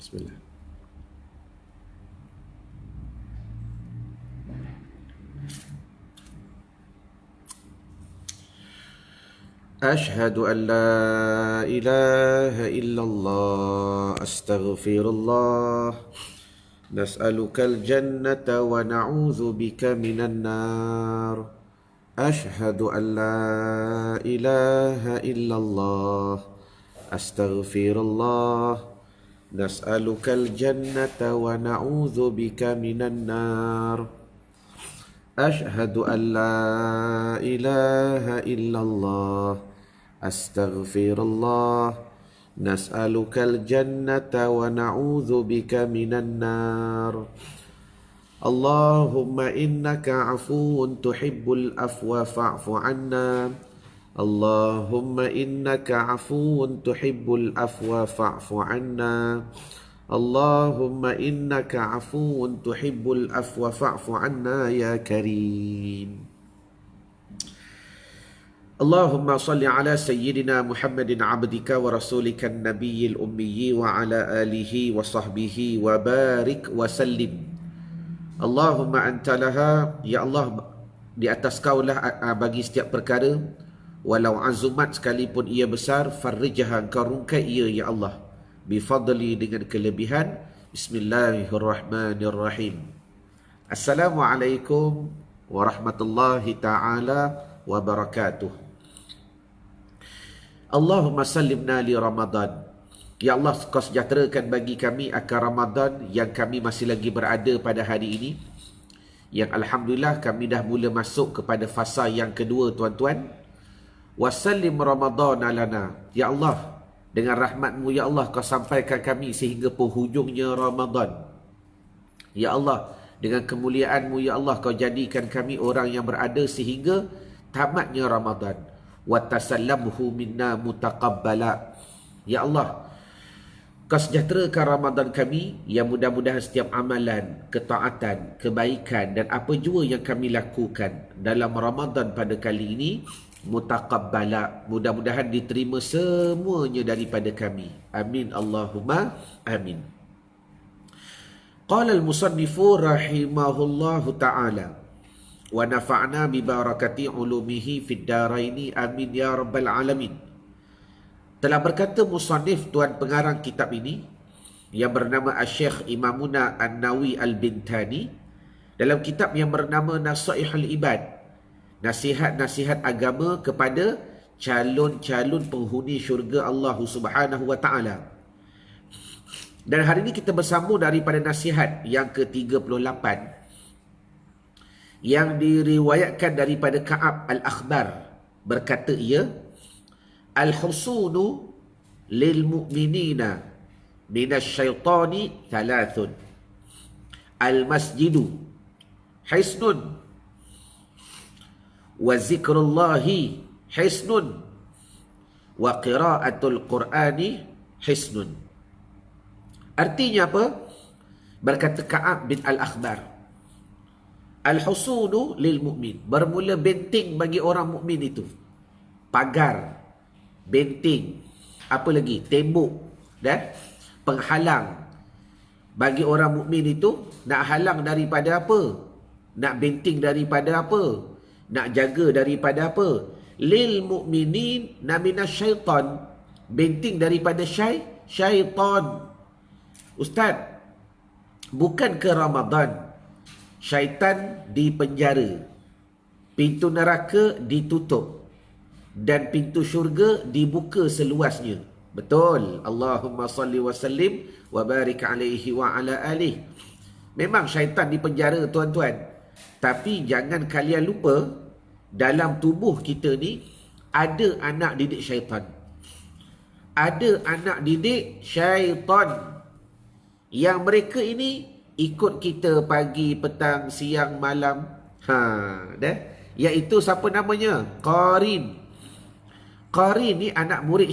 Bismillah. أشهد أن لا إله إلا الله أستغفر الله نسألك الجنة ونعوذ بك من النار أشهد أن لا إله إلا الله أستغفر الله نسألك الجنة ونعوذ بك من النار أشهد أن لا إله إلا الله أستغفر الله نسألك الجنة ونعوذ بك من النار اللهم إنك عفو تحب العفو فاعف عنا اللهم إنك عفو تحب العفو فاعف عنا اللهم إنك عفو تحب العفو فاعف عنا يا كريم اللهم صل على سيدنا محمد عبدك ورسولك النبي الأمي وعلى آله وصحبه وبارك وسلم اللهم أنت لها يا الله di atas kaulah bagi setiap perkara walau azumat sekalipun ia besar farrijha engkau rungkai ia ya Allah bifadli dengan kelebihan. Bismillahirrahmanirrahim. Assalamualaikum warahmatullahi ta'ala wabarakatuh. Allahumma sallimna li Ramadan. Ya Allah, kau sejahterakan bagi kami akan Ramadan yang kami masih lagi berada pada hari ini, yang Alhamdulillah kami dah mula masuk kepada fasa yang kedua tuan-tuan. Wasallim Ramadan alana. Ya Allah, dengan rahmat-Mu ya Allah kau sampaikan kami sehingga penghujungnya Ramadan. Ya Allah, dengan kemuliaan-Mu ya Allah kau jadikan kami orang yang berada sehingga tamatnya Ramadan. Wa tasallamhu minna mutaqabbala. Ya Allah, kau sejahterakan Ramadan kami yang mudah-mudahan setiap amalan, ketaatan, kebaikan dan apa jua yang kami lakukan dalam Ramadan pada kali ini mutaqabbala, mudah-mudahan diterima semuanya daripada kami. Amin Allahumma amin. Qala al-musannifu rahimahullahu ta'ala wa nafa'na bi barakati ulumihi fid daraini amin ya rabbal alamin. Telah berkata musannif tuan pengarang kitab ini yang bernama Asy-Syaikh Imamuna An-Nawawi Al-Bintani dalam kitab yang bernama Nasaihul Ibad, nasihat-nasihat agama kepada calon-calon penghuni syurga Allah Subhanahu wa taala. Dan hari ini kita bersambung daripada nasihat yang ke-38 yang diriwayatkan daripada Ka'ab Al-Akhbar. Berkata ia, Al-husunu lil mu'minina minasyaitani thalathun. Al-masjidu hisnun wa zikrullahi hisnun wa qiraatul qur'ani hisnun. Artinya apa? Berkata Ka'ab bin Al-Akhbar, Al-husunu lil mu'min, bermula benteng bagi orang mukmin itu. Pagar, benteng, apa lagi? Tembok dan penghalang bagi orang mukmin itu. Nak halang daripada apa? Nak benteng daripada apa? Nak jaga daripada apa? Lil mu'minin naminas syaitan, benteng daripada syaitan. Ustaz, bukan ke Ramadan syaitan dipenjara, pintu neraka ditutup dan pintu syurga dibuka seluasnya? Betul. Allahumma salli wa sallim wa barik alaihi wa ala alihi. Memang syaitan dipenjara tuan-tuan, tapi jangan kalian lupa dalam tubuh kita ni ada anak didik syaitan. Ada anak didik syaitan yang mereka ini ikut kita pagi, petang, siang, malam. Iaitu siapa namanya? Qarin. Qarin ni anak murid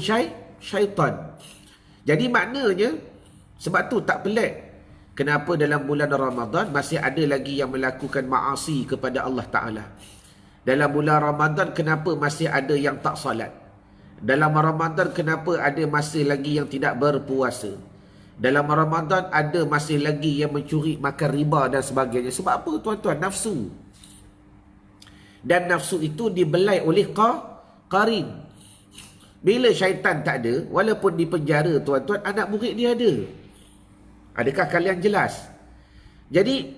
syaitan. Jadi maknanya, sebab tu tak pelik kenapa dalam bulan Ramadan masih ada lagi yang melakukan maasi kepada Allah Ta'ala. Dalam bulan Ramadan kenapa masih ada yang tak salat? Dalam Ramadan kenapa ada masih lagi yang tidak berpuasa? Dalam Ramadan ada masih lagi yang mencuri, makan riba dan sebagainya. Sebab apa tuan-tuan? Nafsu. Dan nafsu itu dibelai oleh qarin. Bila syaitan tak ada, walaupun di penjara tuan-tuan, anak murid dia ada. Adakah kalian jelas? Jadi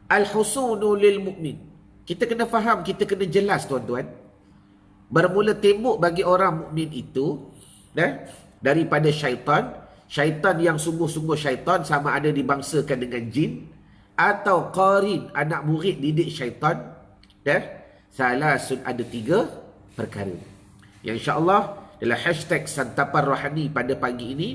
al-husunu lil mu'min. Kita kena faham, kita kena jelas tuan-tuan. Bermula tembok bagi orang mukmin itu daripada syaitan. Syaitan yang sungguh-sungguh syaitan, sama ada dibangsakan dengan jin atau qarin, anak murid didik syaitan. Salasun, ada 3 perkara. Yang insya-Allah dalam hashtag Santapan Rohani pada pagi ini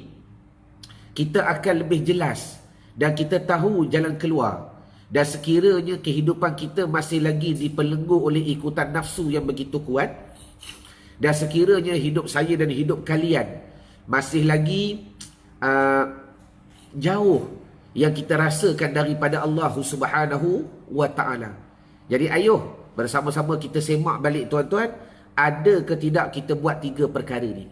kita akan lebih jelas dan kita tahu jalan keluar. Dan sekiranya kehidupan kita masih lagi dipelenggu oleh ikutan nafsu yang begitu kuat, dan sekiranya hidup saya dan hidup kalian masih lagi jauh yang kita rasakan daripada Allah Subhanahu wa ta'ala. Jadi ayuh bersama-sama kita semak balik tuan-tuan, ada ke tidak kita buat 3 perkara ni?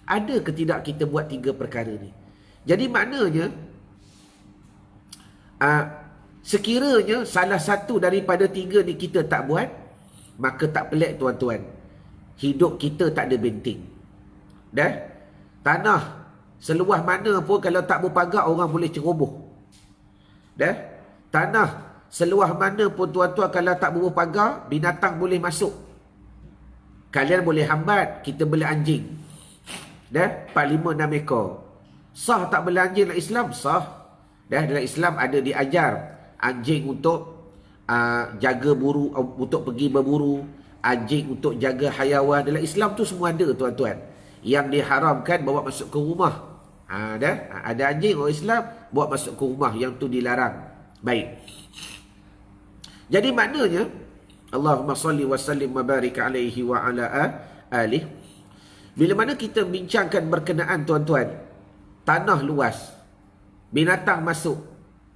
Ada ke tidak kita buat 3 perkara ni? Jadi maknanya sekiranya salah satu daripada 3 ni kita tak buat, maka tak pelik tuan-tuan, hidup kita tak ada benteng. Tanah seluas mana pun kalau tak berpagar, orang boleh ceroboh. Tanah seluas mana pun tuan-tuan kalau tak berpagar, binatang boleh masuk. Kalian boleh hambat, kita boleh anjing. 4, 5, 6 ekor. Sah tak boleh anjing dalam Islam? Sah. Dalam Islam ada diajar anjing untuk jaga buru, untuk pergi berburu, anjing untuk jaga hayawan. Dalam Islam tu semua ada tuan-tuan. Yang diharamkan bawa masuk ke rumah. Ada anjing orang Islam bawa masuk ke rumah, yang tu dilarang. Baik. Jadi maknanya Allahumma salli wa sallim wa barik alaihi wa ala alihi. Bila mana kita bincangkan berkenaan tuan-tuan, tanah luas, binatang masuk,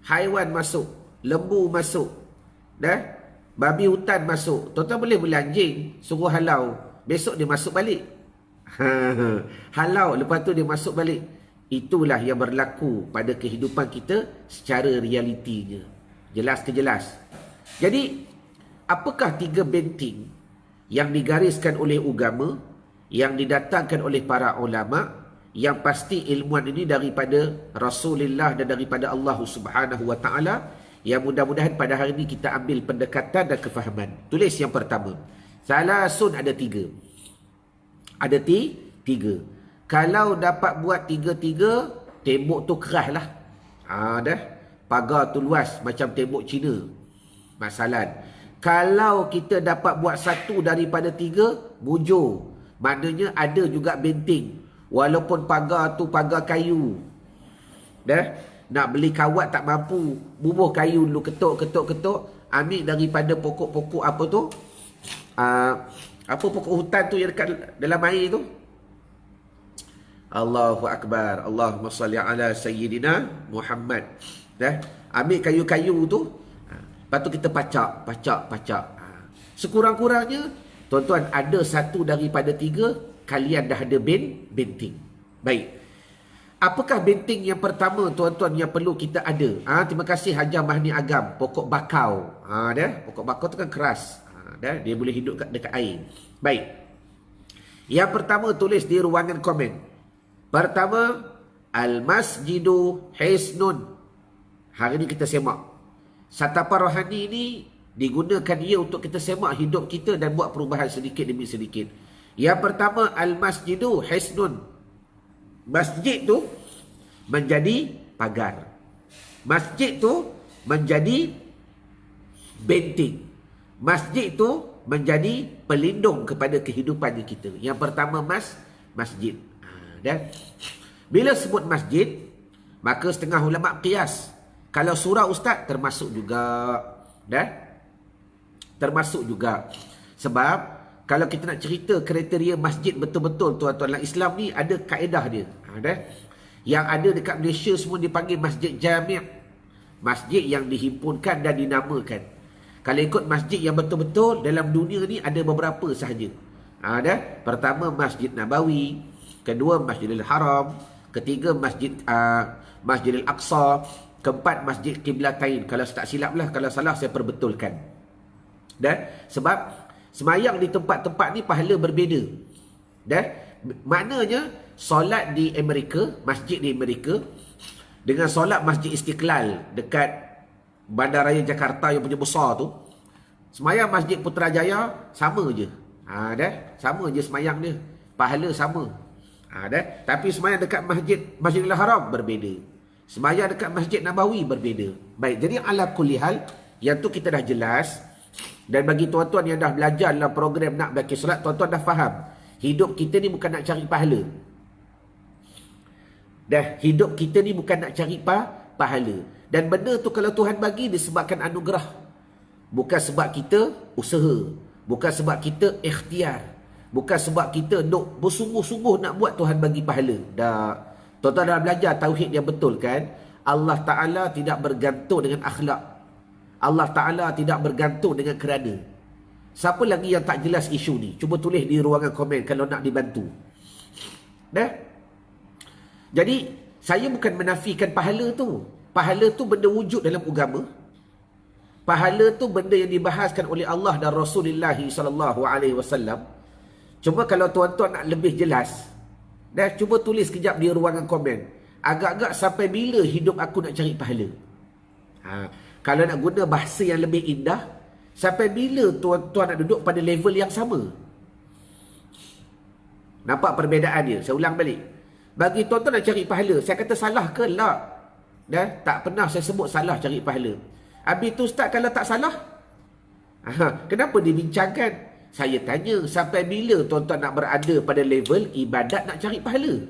haiwan masuk, lembu masuk, babi hutan masuk, tuan-tuan boleh beli anjing, suruh halau, besok dia masuk balik. Halau, lepas tu dia masuk balik. Itulah yang berlaku pada kehidupan kita secara realitinya. Jelas ke jelas? Jadi apakah 3 benteng yang digariskan oleh agama, yang didatangkan oleh para ulama, yang pasti ilmuan ini daripada Rasulullah dan daripada Allah Subhanahu wa ta'ala, yang mudah-mudahan pada hari ini kita ambil pendekatan dan kefahaman. Tulis yang pertama. Salasun, ada 3. Ada 3. Kalau dapat buat 3-3, tembok tu keras lah. Pagar tu luas macam tembok Cina. Masalah. Kalau kita dapat buat 1 daripada 3, bujur. Maknanya ada juga benteng. Walaupun pagar tu pagar kayu. Nak beli kawat tak mampu. Bubuh kayu dulu, ketuk. Ambil daripada pokok-pokok apa tu? Apa pokok hutan tu yang dekat dalam air tu? Allahu Akbar. Allahumma salli ala Sayyidina Muhammad. Ambil kayu-kayu tu, lepas tu kita pacak. Sekurang-kurangnya tuan-tuan ada 1 daripada 3, kalian dah ada benteng. Baik. Apakah benteng yang pertama tuan-tuan yang perlu kita ada? Terima kasih Hajar Mahni Agam. Pokok bakau. Pokok bakau tu kan keras. Dia boleh hidup dekat air. Baik. Yang pertama tulis di ruangan komen. Pertama, Al-Masjidu Hisnun. Hari ini kita semak. Santapan Rohani ini digunakan ia untuk kita semak hidup kita dan buat perubahan sedikit demi sedikit. Yang pertama, Al-Masjidu Hisnun. Masjid tu menjadi pagar. Masjid tu menjadi benteng. Masjid tu menjadi pelindung kepada kehidupan kita. Yang pertama, masjid. Dan bila sebut masjid, maka setengah ulama qiyas. Kalau surau ustaz termasuk juga. Termasuk juga. Sebab kalau kita nak cerita kriteria masjid betul-betul tuan-tuan, dalam Islam ni ada kaedah dia. Yang ada dekat Malaysia semua dipanggil masjid jami'. Masjid yang dihimpunkan dan dinamakan. Kalau ikut masjid yang betul-betul dalam dunia ni ada beberapa sahaja. Pertama Masjid Nabawi, kedua Masjidil Haram, ketiga Masjidil Aqsa, keempat Masjid Qiblatain. Kalau tak silap lah, kalau salah saya perbetulkan. Dan sebab semayang di tempat-tempat ni pahala berbeza. Dan maknanya solat di Amerika, masjid di Amerika dengan solat Masjid Istiqlal dekat Bandaraya Jakarta yang punya besar tu, semayang Masjid Putrajaya sama je. Sama je semayang dia. Pahala sama. Tapi semayang dekat Masjidil Haram berbeza. Semayang dekat Masjid Nabawi berbeza. Baik, jadi ala kulli hal, yang tu kita dah jelas. Dan bagi tuan-tuan yang dah belajar dalam program Nak Baki Solat, tuan-tuan dah faham. Hidup kita ni bukan nak cari pahala. Hidup kita ni bukan nak cari pahala. Dan benda tu kalau Tuhan bagi disebabkan anugerah. Bukan sebab kita usaha. Bukan sebab kita ikhtiar. Bukan sebab kita nak bersungguh-sungguh nak buat Tuhan bagi pahala. Tuan-tuan dah belajar tauhid yang betul kan? Allah Ta'ala tidak bergantung dengan akhlak. Allah Ta'ala tidak bergantung dengan kerana. Siapa lagi yang tak jelas isu ni? Cuba tulis di ruangan komen kalau nak dibantu. Jadi, saya bukan menafikan pahala tu. Pahala tu benda wujud dalam agama. Pahala tu benda yang dibahaskan oleh Allah dan Rasulullah SAW. Cuma kalau tuan-tuan nak lebih jelas, cuba tulis kejap di ruangan komen. Agak-agak sampai bila hidup aku nak cari pahala? Kalau nak guna bahasa yang lebih indah, sampai bila tuan-tuan nak duduk pada level yang sama? Nampak perbezaan dia? Saya ulang balik. Bagi tuan-tuan nak cari pahala, saya kata salah ke? Tak pernah saya sebut salah cari pahala. Habis tu Ustaz, kalau tak salah, kenapa dibincangkan? Saya tanya, sampai bila tuan-tuan nak berada pada level ibadat nak cari pahala?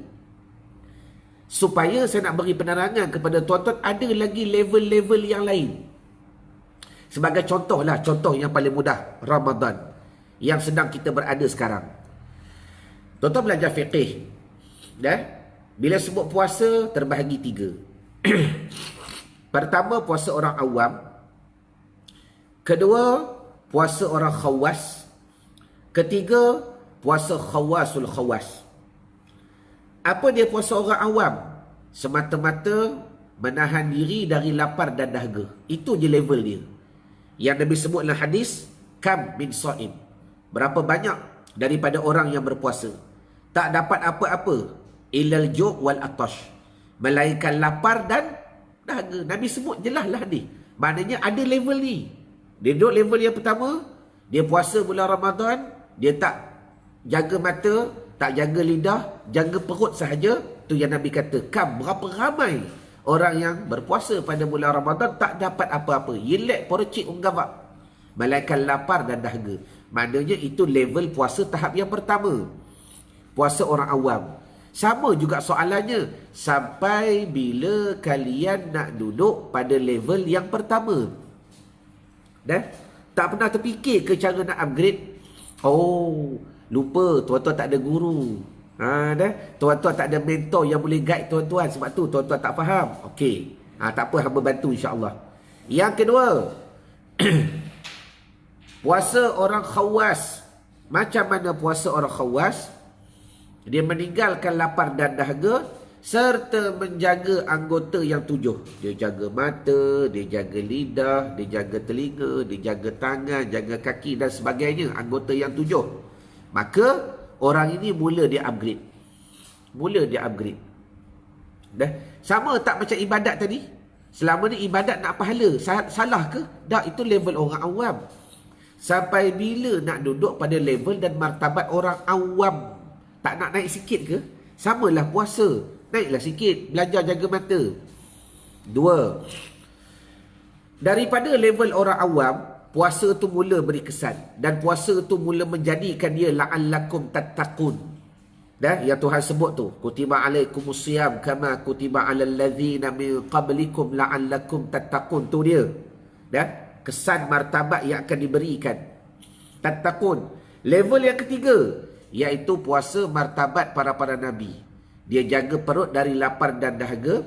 Supaya saya nak beri penerangan kepada tuan-tuan, ada lagi level-level yang lain. Sebagai contoh lah, contoh yang paling mudah, Ramadan yang sedang kita berada sekarang. Tuan-tuan belajar fiqih. Bila sebut puasa, terbahagi 3. Pertama, puasa orang awam. Kedua, puasa orang khawas. Ketiga, puasa khawasul khawas. Apa dia puasa orang awam? Semata-mata menahan diri dari lapar dan dahaga. Itu je level dia. Yang Nabi sebut dalam hadis, kam min sha'im. Berapa banyak daripada orang yang berpuasa tak dapat apa-apa illal ju' wal atash, melainkan lapar dan dahaga. Nabi sebut jelas lah ni. Maknanya ada level ni. Dia duduk level yang pertama, dia puasa bulan Ramadan, dia tak jaga mata, tak jaga lidah, jaga perut sahaja. Tu yang Nabi kata, kam, berapa ramai orang yang berpuasa pada bulan Ramadan tak dapat apa-apa. Yelek porcik unggavak, melainkan lapar dan dahaga. Maknanya itu level puasa tahap yang pertama. Puasa orang awam. Sama juga soalannya, sampai bila kalian nak duduk pada level yang pertama? Tak pernah terfikir ke cara nak upgrade? Oh, lupa tuan-tuan tak ada guru. Tuan-tuan tak ada mentor yang boleh guide tuan-tuan. Sebab tu tuan-tuan tak faham. Okey, tak apa, hamba bantu insya-Allah. Yang kedua, puasa orang khawas. Macam mana puasa orang khawas? Dia meninggalkan lapar dan dahaga serta menjaga anggota yang 7. Dia jaga mata, dia jaga lidah, dia jaga telinga, dia jaga tangan, jaga kaki dan sebagainya. Anggota yang 7. Maka orang ini mula dia upgrade. Sama tak macam ibadat tadi? Selama ni ibadat nak pahala, salah ke? Tak, itu level orang awam. Sampai bila nak duduk pada level dan martabat orang awam? Tak nak naik sikit ke? Samalah puasa. Naiklah sikit. Belajar jaga mata. 2. Daripada level orang awam, puasa tu mula beri kesan. Dan puasa tu mula menjadikan dia la'allakum tattaqun. Yang Tuhan sebut tu. Kutiba alaikumus siyam kama kutiba alal ladzina min qablikum la'allakum tattaqun. Tu dia. Kesan martabat yang akan diberikan. Tattaqun. Level yang ketiga, iaitu puasa martabat para Nabi. Dia jaga perut dari lapar dan dahaga.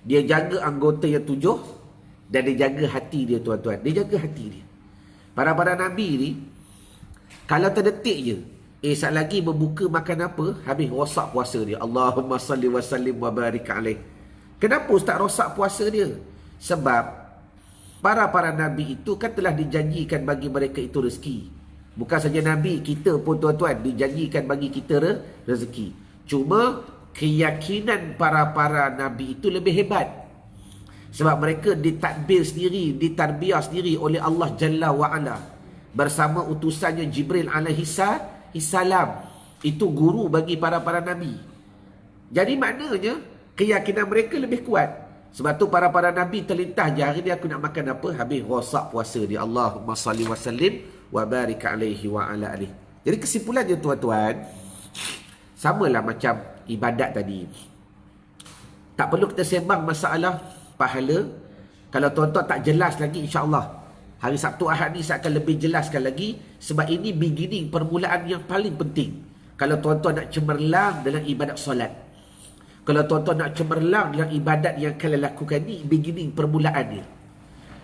Dia jaga anggota yang 7. Dan dia jaga hati dia, tuan-tuan. Dia jaga hati dia. Para Nabi ni, kalau terdetik je, Sat lagi berbuka makan apa? Habis rosak puasa dia. Allahumma salli wa sallim wa barik alaih. Kenapa Ustaz rosak puasa dia? Sebab para Nabi itu kan telah dijanjikan bagi mereka itu rezeki. Bukan saja Nabi, kita pun tuan-tuan dijanjikan bagi kita rezeki. Cuma keyakinan para Nabi itu lebih hebat. Sebab mereka ditadbir sendiri, ditarbiyah sendiri oleh Allah Jalla wa'ala. Bersama utusannya Jibril alaihi salam. Itu guru bagi para Nabi. Jadi maknanya keyakinan mereka lebih kuat. Sebab tu para Nabi terlintas je, hari ni aku nak makan apa? Habis rosak puasa dia. Allahumma salli wa sallim wa barik alaihi wa ala alihi. Jadi kesimpulannya tuan-tuan, samalah macam ibadat tadi. Tak perlu kita sembang masalah pahala. Kalau tuan-tuan tak jelas lagi, insya-Allah hari Sabtu Ahad ni saya akan lebih jelaskan lagi. Sebab ini beginning, permulaan yang paling penting. Kalau tuan-tuan nak cemerlang dalam ibadat solat, kalau tuan-tuan nak cemerlang dalam ibadat yang kalian lakukan ni, beginning, permulaan dia.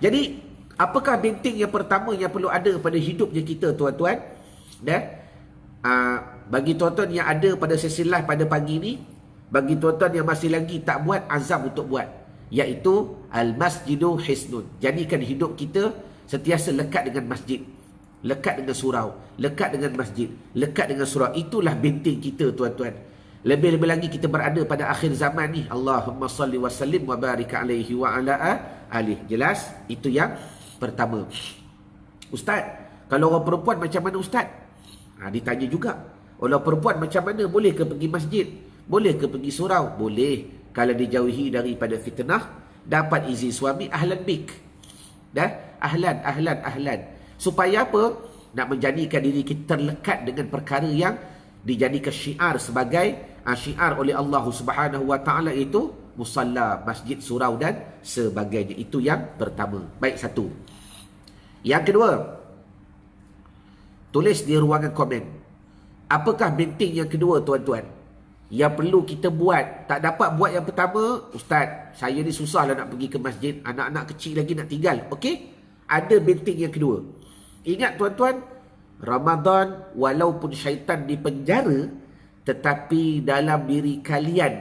Jadi, apakah benteng yang pertama yang perlu ada pada hidupnya kita, tuan-tuan? Bagi tuan-tuan yang ada pada sesi live pada pagi ni, bagi tuan-tuan yang masih lagi tak buat, azam untuk buat. Iaitu, Al-Masjidu Hisnun. Jadikan hidup kita sentiasa lekat dengan masjid. Lekat dengan surau. Lekat dengan masjid. Lekat dengan surau. Itulah benteng kita, tuan-tuan. Lebih-lebih lagi kita berada pada akhir zaman ni. Allahumma salli wa sallim wa barik alaihi wa ala alihi. Jelas? Itu yang pertama. Ustaz, kalau orang perempuan macam mana Ustaz? Ditanya juga. Orang perempuan macam mana? Boleh ke pergi masjid? Boleh ke pergi surau? Boleh. Kalau dijauhi daripada fitnah, dapat izin suami, ahlan bik. Ahlan. Supaya apa? Nak menjadikan diri kita terlekat dengan perkara yang dijadikan syiar sebagai syiar oleh Allah Subhanahu wa taala, itu musalla, masjid, surau dan sebagainya. Itu yang pertama. Baik, satu. Yang kedua, tulis di ruangan komen. Apakah benteng yang kedua, tuan-tuan, yang perlu kita buat? Tak dapat buat yang pertama, Ustaz, saya ni susahlah nak pergi ke masjid, anak-anak kecil lagi nak tinggal. Okey, ada benteng yang kedua. Ingat tuan-tuan, Ramadan walaupun syaitan di penjara, tetapi dalam diri kalian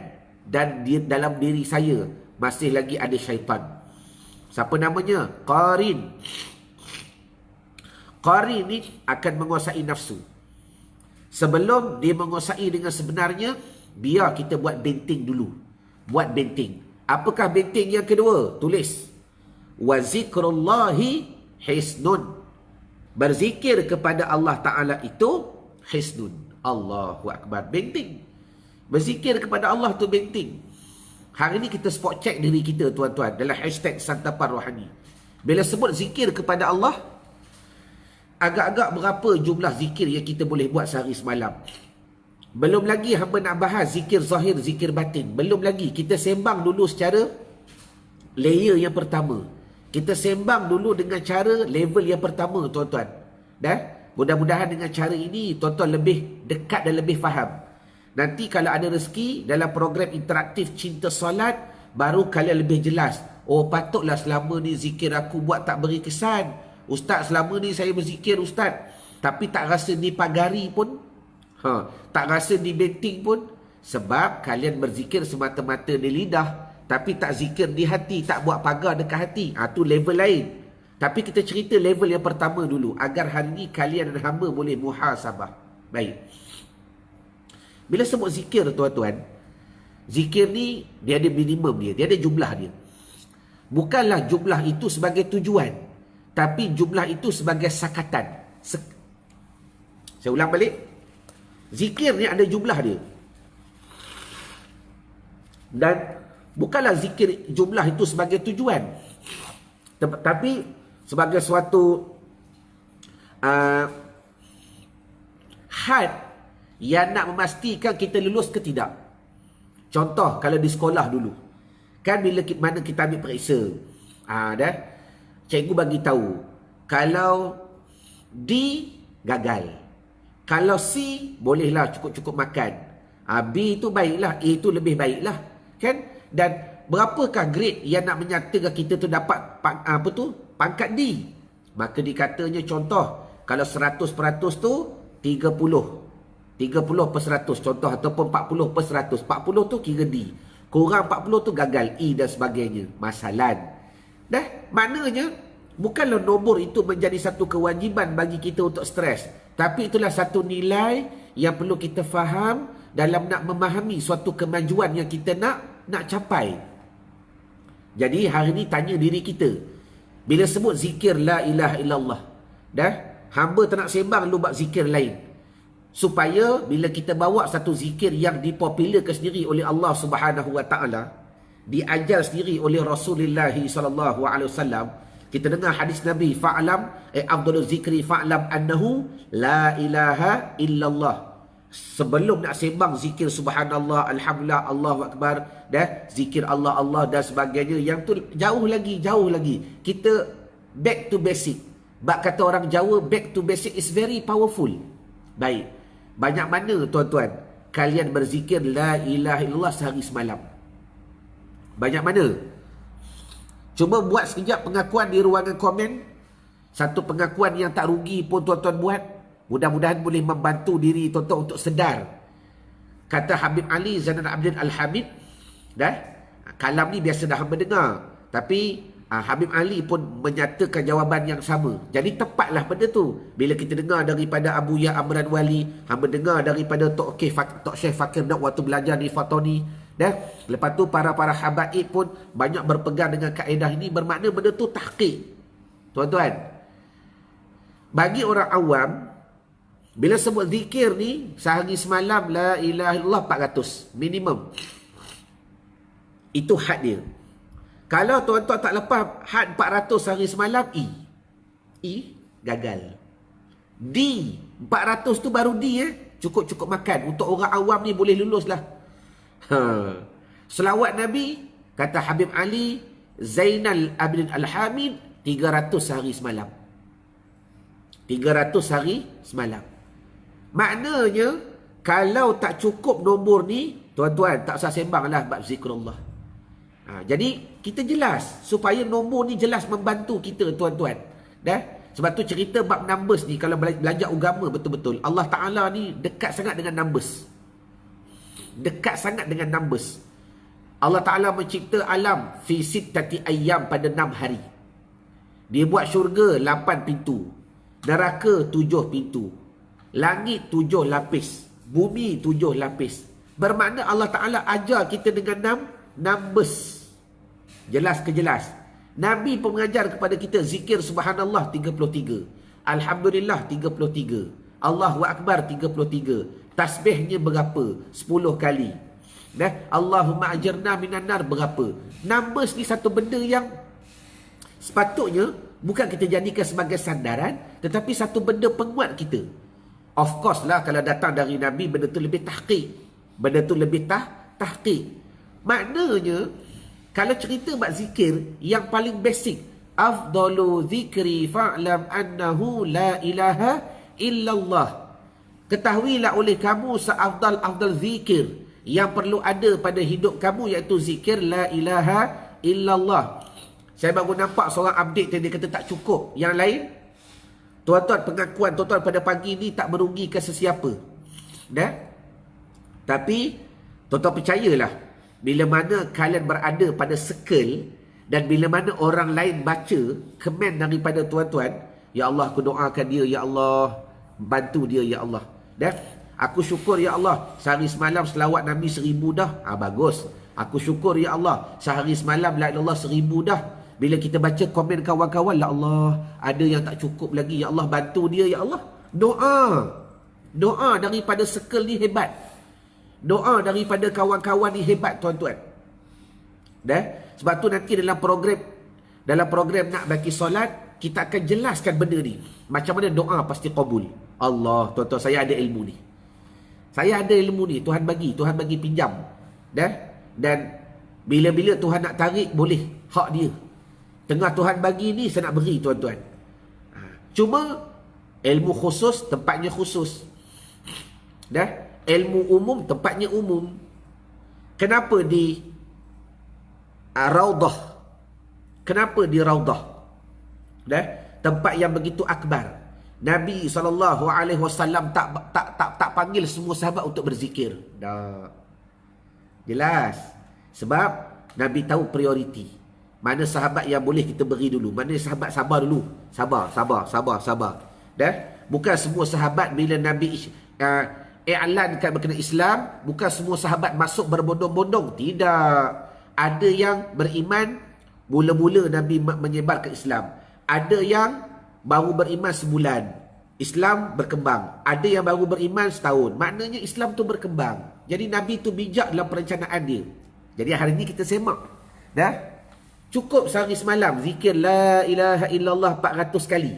dan dalam diri saya masih lagi ada syaitan. Siapa namanya? Qarin. Qarin ni akan menguasai nafsu. Sebelum dia menguasai dengan sebenarnya, biar kita buat benteng dulu. Buat benteng. Apakah benteng yang kedua? Tulis. Wa zikrullahi hisnun. Berzikir kepada Allah Ta'ala itu hisnun. Allahu Akbar. Benteng. Berzikir kepada Allah tu benteng. Hari ni kita spot check diri kita, tuan-tuan, dalam hashtag Santapan Rohani. Bila sebut zikir kepada Allah, agak-agak berapa jumlah zikir yang kita boleh buat sehari semalam? Belum lagi hamba nak bahas zikir zahir, zikir batin. Belum lagi. Kita sembang dulu secara layer yang pertama. Kita sembang dulu dengan cara level yang pertama, tuan-tuan. Mudah-mudahan dengan cara ini tuan-tuan lebih dekat dan lebih faham. Nanti kalau ada rezeki dalam program interaktif Cinta Solat, baru kalian lebih jelas. Oh, patutlah selama ni zikir aku buat tak beri kesan. Ustaz, selama ni saya berzikir Ustaz, tapi tak rasa di pagari pun, tak rasa di benteng pun. Sebab kalian berzikir semata-mata di lidah, tapi tak zikir di hati, tak buat pagar dekat hati. Tu level lain. Tapi kita cerita level yang pertama dulu, agar hari ini kalian dan hamba boleh muhasabah. Baik. Bila sebut zikir, tuan-tuan, zikir ni dia ada minimum dia ada jumlah dia. Bukanlah jumlah itu sebagai tujuan, tapi jumlah itu sebagai sakatan. Saya ulang balik. Zikir ni ada jumlah dia. Dan bukanlah zikir jumlah itu sebagai tujuan, tapi sebagai suatu had yang nak memastikan kita lulus ke tidak. Contoh, kalau di sekolah dulu, kan bila mana kita ambil periksa, cikgu bagi tahu, kalau D gagal, kalau C bolehlah cukup-cukup makan, B itu baiklah, A itu lebih baiklah, kan? Dan berapakah grade yang nak menyatakan kita tu dapat pangkat D? Maka dikatanya contoh, kalau 100% tu 30. 30% contoh, ataupun 40%. 40 tu kira D. Kurang 40 tu gagal, E dan sebagainya. Masalan. Maknanya, bukanlah nombor itu menjadi satu kewajiban bagi kita untuk stres. Tapi itulah satu nilai yang perlu kita faham dalam nak memahami suatu kemajuan yang kita nak capai. Jadi hari ni tanya diri kita, bila sebut zikir la ilaha illallah, hamba tak nak sembang lu buat zikir lain. Supaya bila kita bawa satu zikir yang dipopularkan sendiri oleh Allah Subhanahu Wa Taala, diajar sendiri oleh Rasulullah sallallahu alaihi wasallam, kita dengar hadis Nabi, fa'lam afdalul zikri fa'lam annahu la ilaha illallah. Sebelum nak sembang zikir subhanallah, alhamdulillah, Allahu akbar, zikir Allah Allah dan sebagainya, yang tu jauh lagi. Kita back to basic. Bak kata orang Jawa, back to basic is very powerful. Baik. Banyak mana tuan-tuan kalian berzikir la ilaha illallah sehari semalam? Banyak mana? Cuba buat sekejap pengakuan di ruangan komen. Satu pengakuan yang tak rugi pun tuan-tuan buat. Mudah-mudahan boleh membantu diri tuan-tuan untuk sedar. Kata Habib Ali Zainal Abidin Al-Hamid, kalam ni biasa dah hamba dengar. Tapi Habib Ali pun menyatakan jawapan yang sama. Jadi tepatlah benda tu. Bila kita dengar daripada Abu Ya Amran Wali, hamba dengar daripada Tok Syekh Fakir Dak waktu belajar di Fatoni. Lepas tu para habaib pun banyak berpegang dengan kaedah ini, bermakna benda tu tahqiq. Tuan-tuan, bagi orang awam, bila sebut zikir ni sehari semalam la ilaha illallah 400 minimum. Itu had dia. Kalau tuan-tuan tak lepas had 400 hari semalam, E gagal. D 400 tu baru D cukup makan. Untuk orang awam ni boleh lulus lah. Selawat Nabi, kata Habib Ali Zainal Abidin Al-Hamid, 300 hari semalam. 300 hari semalam. Maknanya, kalau tak cukup nombor ni, tuan-tuan tak usah sembang lah bab zikrullah. Jadi kita jelas supaya nombor ni jelas membantu kita tuan-tuan. Sebab tu cerita bab numbers ni, kalau belajar agama betul-betul, Allah Ta'ala ni dekat sangat dengan numbers. Dekat sangat dengan numbers. Allah Ta'ala mencipta alam fi sittati ayyam, pada 6 hari. Dia buat syurga 8 pintu, neraka 7 pintu, langit 7 lapis, bumi 7 lapis. Bermakna Allah Ta'ala ajar kita dengan numbers. Jelas ke jelas. Nabi pun mengajar kepada kita zikir subhanallah 33, alhamdulillah 33, Allahu akbar 33. Tasbihnya berapa? 10 kali. Allahumma ajirna minan nar berapa? Numbers ni satu benda yang sepatutnya bukan kita jadikan sebagai sandaran, tetapi satu benda penguat kita. Of course lah, kalau datang dari Nabi, benda tu lebih tahqiq. Benda tu lebih tahqiq. Maknanya, kalau cerita bab zikir yang paling basic, afdalu zikri fa'lam annahu la ilaha illallah. Ketahuilah oleh kamu seafdal zikir yang perlu ada pada hidup kamu, iaitu zikir la ilaha illallah. Saya baru nampak seorang update tadi, dia kata tak cukup. Yang lain, tuan-tuan, pengakuan tuan-tuan pada pagi ni tak merugikan sesiapa. Tapi tuan-tuan percayalah, bila mana kalian berada pada circle dan bila mana orang lain baca komen daripada tuan-tuan, ya Allah, aku doakan dia, ya Allah, bantu dia, ya Allah. Aku syukur, ya Allah, sehari semalam selawat Nabi 1000 dah. Bagus. Aku syukur, ya Allah, sehari semalam la ilallah 1000 dah. Bila kita baca komen kawan-kawan, ya Allah, ada yang tak cukup lagi, ya Allah, bantu dia, ya Allah. Doa daripada circle ni hebat. Doa daripada kawan-kawan ni hebat, tuan-tuan. Sebab tu nanti dalam program nak bagi solat, kita akan jelaskan benda ni. Macam mana doa pasti qabul. Allah, tuan-tuan, saya ada ilmu ni. Saya ada ilmu ni, Tuhan bagi pinjam. Dan bila-bila Tuhan nak tarik, boleh, hak dia. Tengah Tuhan bagi ni, saya nak beri, tuan-tuan. Cuma ilmu khusus tempatnya khusus. Ilmu umum tempatnya umum. Kenapa di Raudah? Kenapa di Raudah? Tempat yang begitu akbar. Nabi SAW tak panggil semua sahabat untuk berzikir. Dah. Jelas. Sebab Nabi tahu prioriti. Mana sahabat yang boleh kita beri dulu. Mana sahabat sabar dulu. Sabar. Dah. Bukan semua sahabat bila Nabi i'lankan berkenaan Islam, bukan semua sahabat masuk berbondong-bondong. Tidak. Ada yang beriman mula-mula Nabi menyebar ke Islam. Ada yang baru beriman sebulan, Islam berkembang. Ada yang baru beriman setahun. Maknanya Islam tu berkembang. Jadi Nabi tu bijak dalam perencanaan dia. Jadi hari ni kita semak. Dah? Cukup sehari semalam zikir la ilaha illallah 400 kali.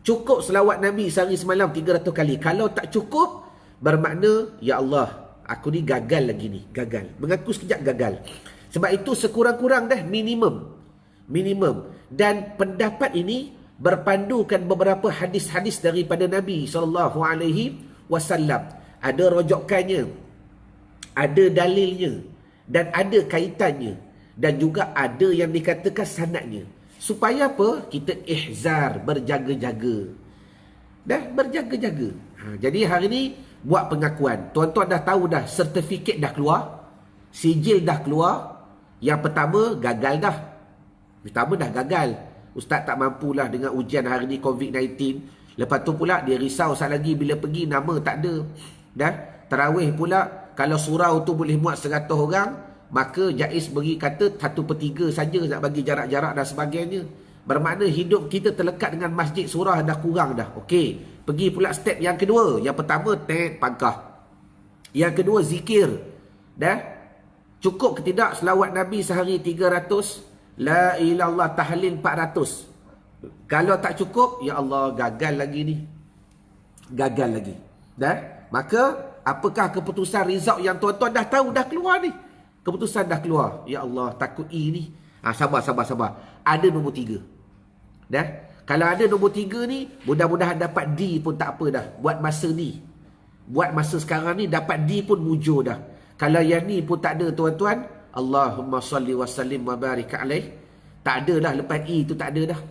Cukup selawat Nabi sehari semalam 300 kali. Kalau tak cukup, bermakna ya Allah, aku ni gagal lagi ni. Gagal. Mengaku sekejap gagal. Sebab itu sekurang-kurang dah minimum. Dan pendapat ini berpandukan beberapa hadis-hadis daripada Nabi SAW. Ada rojokannya, ada dalilnya, dan ada kaitannya, dan juga ada yang dikatakan sanadnya. Supaya apa? Kita ihzar, berjaga-jaga. Berjaga-jaga. Jadi hari ni buat pengakuan. Tuan-tuan dah tahu dah, sertifikat dah keluar, sijil dah keluar. Yang pertama gagal dah. Ustaz tak mampulah dengan ujian hari ni COVID-19. Lepas tu pula dia risau sekali lagi bila pergi nama tak ada. Dah tarawih pula, kalau surau tu boleh muat 100 orang, maka Jaiz beri kata 1/3 saja nak bagi jarak-jarak dan sebagainya. Bermakna hidup kita terlekat dengan masjid surah dah kurang dah. Okey, pergi pula step yang kedua. Yang pertama pangkah. Yang kedua zikir. Dah cukup ke tidak selawat Nabi sehari 300? La ilallah tahlil 400. Kalau tak cukup, ya Allah, gagal lagi ni. Gagal lagi. Dah? Maka apakah keputusan result yang tuan-tuan dah tahu dah keluar ni? Keputusan dah keluar. Ya Allah, takut E ni. Sabar. Ada nombor 3. Dah? Kalau ada nombor 3 ni, mudah-mudahan dapat D pun tak apa dah. Buat masa ni. Buat masa sekarang ni dapat D pun mujur dah. Kalau yang ni pun tak ada tuan-tuan, Allahumma salli wa sallim wa barik alaih. Tak ada dah, lepas E tu tak ada dah.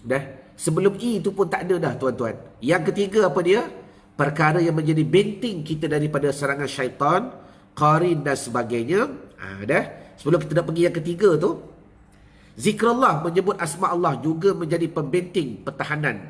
Dah. Sebelum E tu pun tak ada dah tuan-tuan. Yang ketiga apa dia? Perkara yang menjadi benteng kita daripada serangan syaitan, qarin dan sebagainya. Dah. Sebelum kita nak pergi yang ketiga tu, zikrullah, menyebut asma Allah juga menjadi pembenteng pertahanan,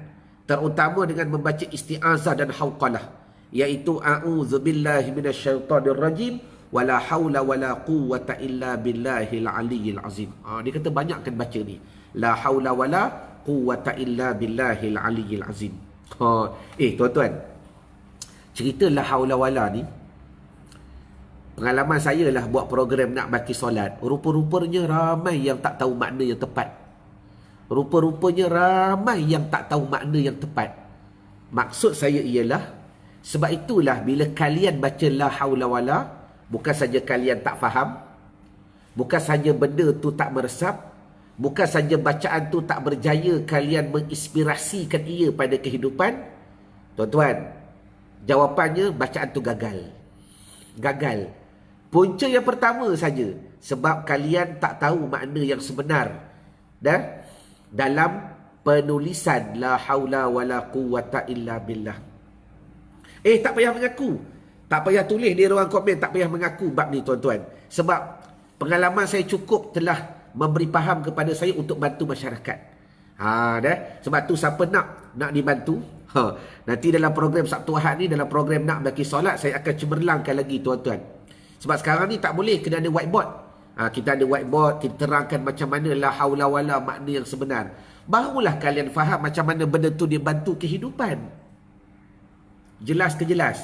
terutama dengan membaca isti'azah dan hauqalah, iaitu a'udzubillahi minasyaitonirrajim wala haula wala quwwata illa billahil aliyyil azim. Dia kata banyakkan baca ni, la haula wala quwwata illa billahil aliyyil azim. Tuan-tuan, cerita la haula wala ni, pengalaman saya lah buat program nak baki solat. Rupa-rupanya ramai yang tak tahu makna yang tepat. Maksud saya ialah, sebab itulah bila kalian baca la haula wala, bukan saja kalian tak faham, bukan saja benda tu tak meresap, bukan saja bacaan tu tak berjaya kalian menginspirasikan ia pada kehidupan. Tuan-tuan, jawapannya bacaan tu gagal. Punca yang pertama saja, sebab kalian tak tahu makna yang sebenar dalam penulisan la haula wala quwwata illa billah. Tak payah mengaku, tak payah tulis di ruang komen, tak payah mengaku bab ni tuan-tuan. Sebab pengalaman saya cukup telah memberi faham kepada saya untuk bantu masyarakat. Sebab tu siapa nak dibantu, nanti dalam program Sabtu Ahad ni, dalam program nak baki solat, saya akan cemerlangkan lagi tuan-tuan. Sebab sekarang ni tak boleh kena ada whiteboard. Kita ada whiteboard, kita terangkan macam mana la haula wala makna yang sebenar. Barulah kalian faham macam mana benda tu dia bantu kehidupan. Jelas ke jelas?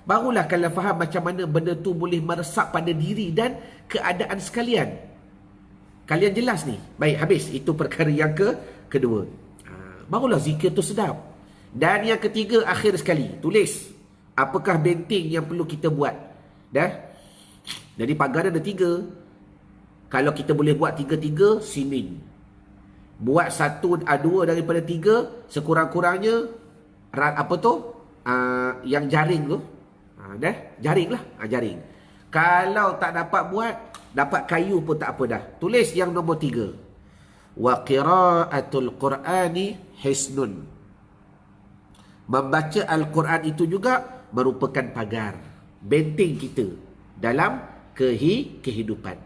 Barulah kalian faham macam mana benda tu boleh meresap pada diri dan keadaan sekalian. Kalian jelas ni? Baik, habis. Itu perkara yang kedua. Barulah zikir tu sedap. Dan yang ketiga, akhir sekali, tulis apakah benteng yang perlu kita buat. Jadi pagar ada 3. Kalau kita boleh buat 3-3, sining. Buat 1-2 daripada 3, sekurang-kurangnya yang jaring tu. Jaring lah. Jaring. Kalau tak dapat buat, dapat kayu pun tak apa dah. Tulis yang nombor 3. Wa qira'atul Qur'ani hisnun. Membaca Al-Quran itu juga merupakan pagar, benteng kita dalam kehidupan.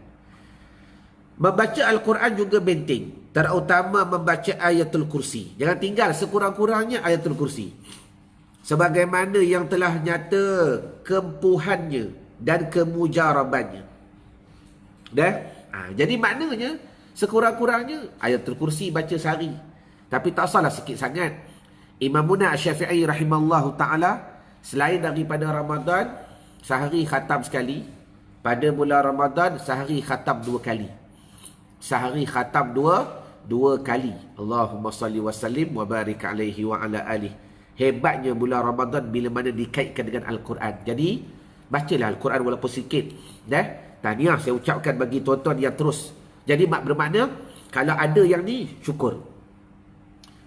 Membaca Al-Quran juga benteng, terutama membaca ayatul kursi. Jangan tinggal sekurang-kurangnya ayatul kursi. Sebagaimana yang telah nyata kempuhannya dan kemujarabannya. Jadi maknanya sekurang-kurangnya ayatul kursi baca sehari. Tapi tak salah sikit sangat. Imamuna Syafi'i rahimallahu ta'ala, selain daripada Ramadan, sehari khatam sekali. Pada bulan Ramadan, sehari khatam 2 kali. Sehari khatam dua kali. Allahumma salli wa sallim wa barik alaihi wa ala alih. Hebatnya bulan Ramadan bila mana dikaitkan dengan Al-Quran. Jadi, bacalah Al-Quran walaupun sikit. Tahniah saya ucapkan bagi tuan-tuan yang terus. Jadi, bermakna, kalau ada yang ni, syukur.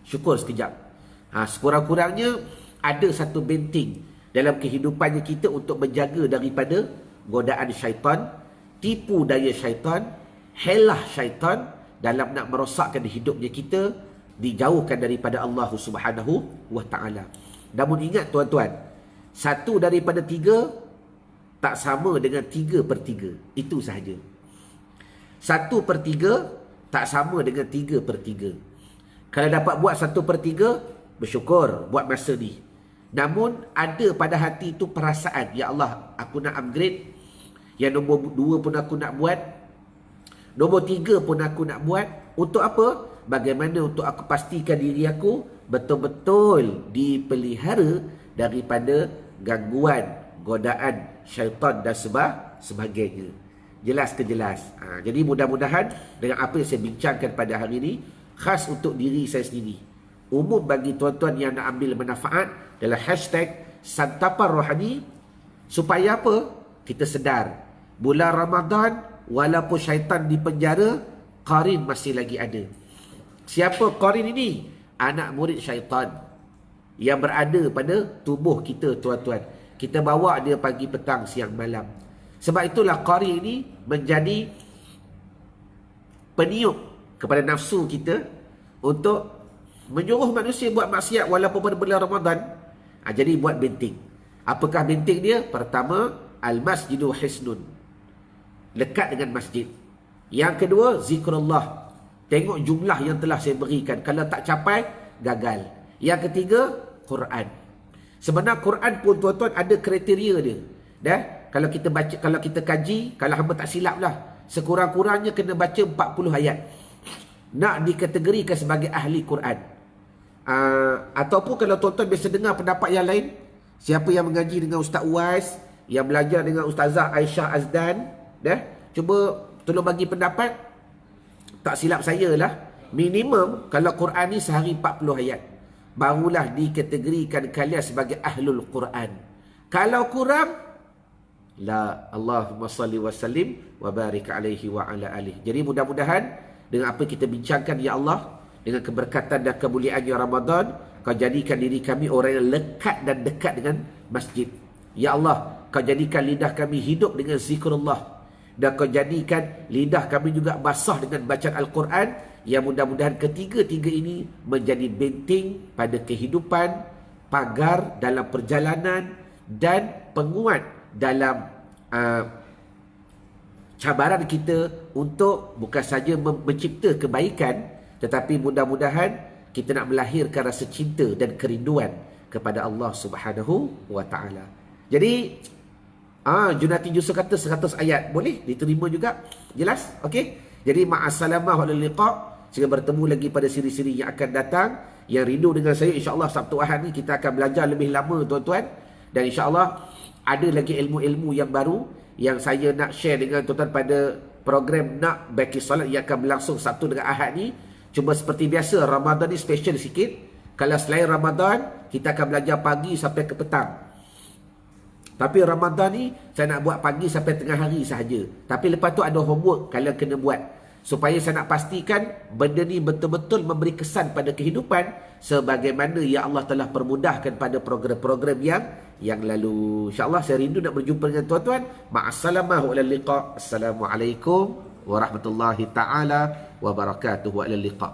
Syukur sekejap. Sekurang-kurangnya ada satu benteng dalam kehidupannya kita untuk menjaga daripada godaan syaitan, tipu daya syaitan, helah syaitan dalam nak merosakkan hidupnya kita, dijauhkan daripada Allah Subhanahu wa ta'ala. Namun ingat tuan-tuan, 1 daripada 3 tak sama dengan 3/3. Itu sahaja. 1/3 tak sama dengan 3/3. Kalau dapat buat 1/3, bersyukur buat masa ni. Namun ada pada hati itu perasaan, ya Allah, aku nak upgrade. Yang nombor 2 pun aku nak buat. Nombor 3 pun aku nak buat. Untuk apa? Bagaimana untuk aku pastikan diri aku betul-betul dipelihara daripada gangguan, godaan syaitan dan sebagainya. Jelas ke jelas? Jadi mudah-mudahan dengan apa yang saya bincangkan pada hari ini, khas untuk diri saya sendiri, umum bagi tuan-tuan yang nak ambil manfaat dalam hashtag Santapan Rohani, supaya apa? Kita sedar, bulan Ramadan walaupun syaitan di penjara, qarin masih lagi ada. Siapa qarin ini? Anak murid syaitan yang berada pada tubuh kita tuan-tuan. Kita bawa dia pagi, petang, siang, malam. Sebab itulah qarin ini menjadi peniup kepada nafsu kita untuk menyuruh manusia buat maksiat walaupun pada bulan Ramadan. Jadi buat benteng. Apakah benteng dia? Pertama, al-masjidu hisnun, lekat dengan masjid. Yang kedua, zikrullah. Tengok jumlah yang telah saya berikan. Kalau tak capai, gagal. Yang ketiga, Quran. Sebenarnya Quran pun tuan-tuan ada kriteria dia. Kalau kita baca, kalau kita kaji, kalau hamba tak silap lah, sekurang-kurangnya kena baca 40 ayat. Nak dikategorikan sebagai ahli Quran. Ataupun kalau tuan-tuan biasa dengar pendapat yang lain, siapa yang mengaji dengan Ustaz Uwais, yang belajar dengan Ustazah Aisyah Azdan, cuba tolong bagi pendapat. Tak silap saya lah, minimum kalau Quran ni sehari 40 ayat, barulah dikategorikan kalian sebagai ahlul Quran. Kalau kurang, la, Allahumma salli wa sallim wa barik alaihi wa ala alih. Jadi mudah-mudahan dengan apa kita bincangkan, ya Allah, dengan keberkatan dan kemuliaannya Ramadan, Kau jadikan diri kami orang yang lekat dan dekat dengan masjid. Ya Allah, Kau jadikan lidah kami hidup dengan zikrullah, dan Kau jadikan lidah kami juga basah dengan bacaan Al-Quran. Yang mudah-mudahan ketiga-tiga ini menjadi benteng pada kehidupan, pagar dalam perjalanan, dan penguat dalam cabaran kita untuk bukan saja mencipta kebaikan, tetapi mudah-mudahan kita nak melahirkan rasa cinta dan kerinduan kepada Allah Subhanahu wa Ta'ala. Jadi Junati Yusuf kata 100 ayat boleh diterima juga. Jelas? Okey. Jadi ma'assalamah wa liqa. Sehingga bertemu lagi pada siri-siri yang akan datang. Yang rindu dengan saya, insya-Allah Sabtu Ahad ni kita akan belajar lebih lama tuan-tuan, dan insya-Allah ada lagi ilmu-ilmu yang baru yang saya nak share dengan tuan-tuan pada program Nak Baki Salat yang akan berlangsung Sabtu dengan Ahad ni. Cuma seperti biasa, Ramadan ni special sikit. Kalau selain Ramadan, kita akan belajar pagi sampai ke petang. Tapi Ramadan ni saya nak buat pagi sampai tengah hari sahaja. Tapi lepas tu ada homework kalian kena buat, supaya saya nak pastikan benda ni betul-betul memberi kesan pada kehidupan, sebagaimana ya Allah telah permudahkan pada program-program yang lalu. InsyaAllah saya rindu nak berjumpa dengan tuan-tuan. Ma'assalamah wa liqa. Assalamualaikum warahmatullahi ta'ala wabarakatuh wa ila liqa.